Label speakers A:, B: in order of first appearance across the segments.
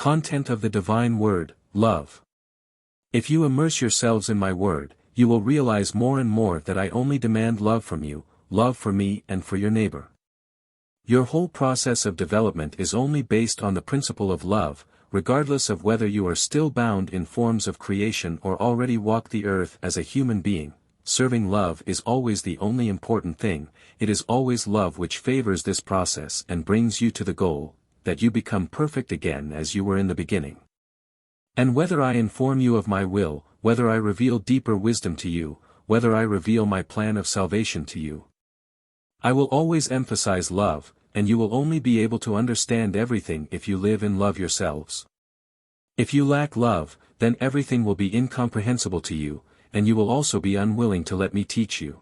A: content of the divine word, love. If you immerse yourselves in my word, you will realize more and more that I only demand love from you, love for me and for your neighbor. Your whole process of development is only based on the principle of love, regardless of whether you are still bound in forms of creation or already walk the earth as a human being. Serving love is always the only important thing. It is always love which favors this process and brings you to the goal, that you become perfect again as you were in the beginning. And whether I inform you of my will, whether I reveal deeper wisdom to you, whether I reveal my plan of salvation to you, I will always emphasize love, and you will only be able to understand everything if you live in love yourselves. If you lack love, then everything will be incomprehensible to you, and you will also be unwilling to let me teach you.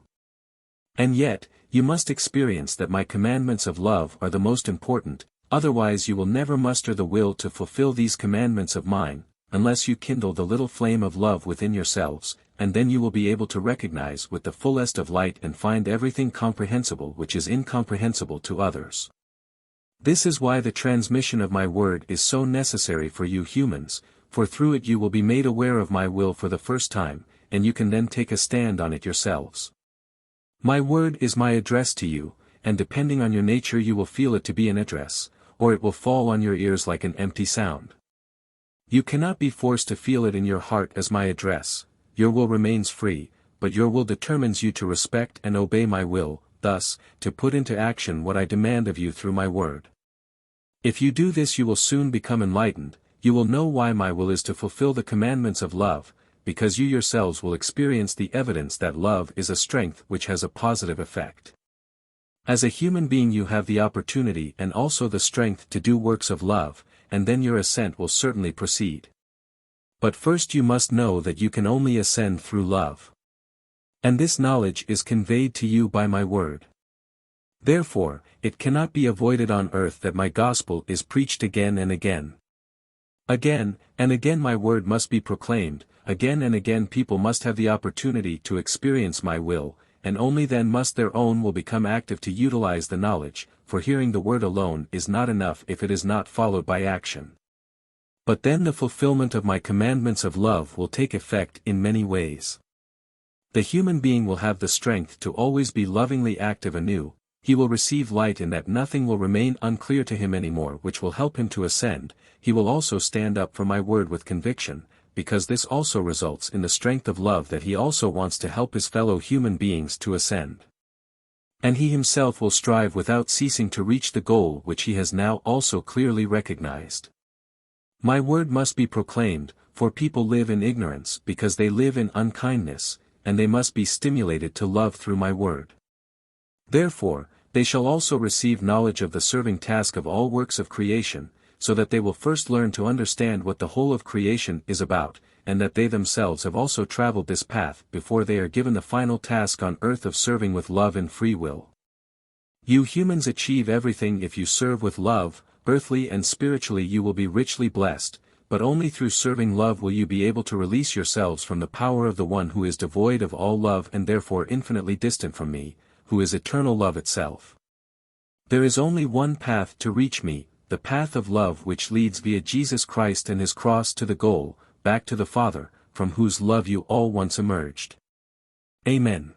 A: And yet, you must experience that my commandments of love are the most important, otherwise you will never muster the will to fulfill these commandments of mine, unless you kindle the little flame of love within yourselves, and then you will be able to recognize with the fullest of light and find everything comprehensible which is incomprehensible to others. This is why the transmission of my word is so necessary for you humans, for through it you will be made aware of my will for the first time, and you can then take a stand on it yourselves. My word is my address to you, and depending on your nature you will feel it to be an address, or it will fall on your ears like an empty sound. You cannot be forced to feel it in your heart as my address, your will remains free, but your will determines you to respect and obey my will, thus, to put into action what I demand of you through my word. If you do this you will soon become enlightened, you will know why my will is to fulfill the commandments of love, because you yourselves will experience the evidence that love is a strength which has a positive effect. As a human being you have the opportunity and also the strength to do works of love, and then your ascent will certainly proceed. But first you must know that you can only ascend through love. And this knowledge is conveyed to you by my word. Therefore, it cannot be avoided on earth that my gospel is preached again and again. Again and again my word must be proclaimed, again and again people must have the opportunity to experience my will, and only then must their own will become active to utilize the knowledge, for hearing the word alone is not enough if it is not followed by action. But then the fulfillment of my commandments of love will take effect in many ways. The human being will have the strength to always be lovingly active anew, he will receive light in that nothing will remain unclear to him anymore which will help him to ascend, he will also stand up for my word with conviction, because this also results in the strength of love that he also wants to help his fellow human beings to ascend. And he himself will strive without ceasing to reach the goal which he has now also clearly recognized. My word must be proclaimed, for people live in ignorance because they live in unkindness, and they must be stimulated to love through my word. Therefore, they shall also receive knowledge of the serving task of all works of creation, so that they will first learn to understand what the whole of creation is about, and that they themselves have also traveled this path before they are given the final task on earth of serving with love and free will. You humans achieve everything if you serve with love, earthly and spiritually you will be richly blessed, but only through serving love will you be able to release yourselves from the power of the one who is devoid of all love and therefore infinitely distant from me, who is eternal love itself. There is only one path to reach me, the path of love which leads via Jesus Christ and his cross to the goal, back to the Father, from whose love you all once emerged. Amen.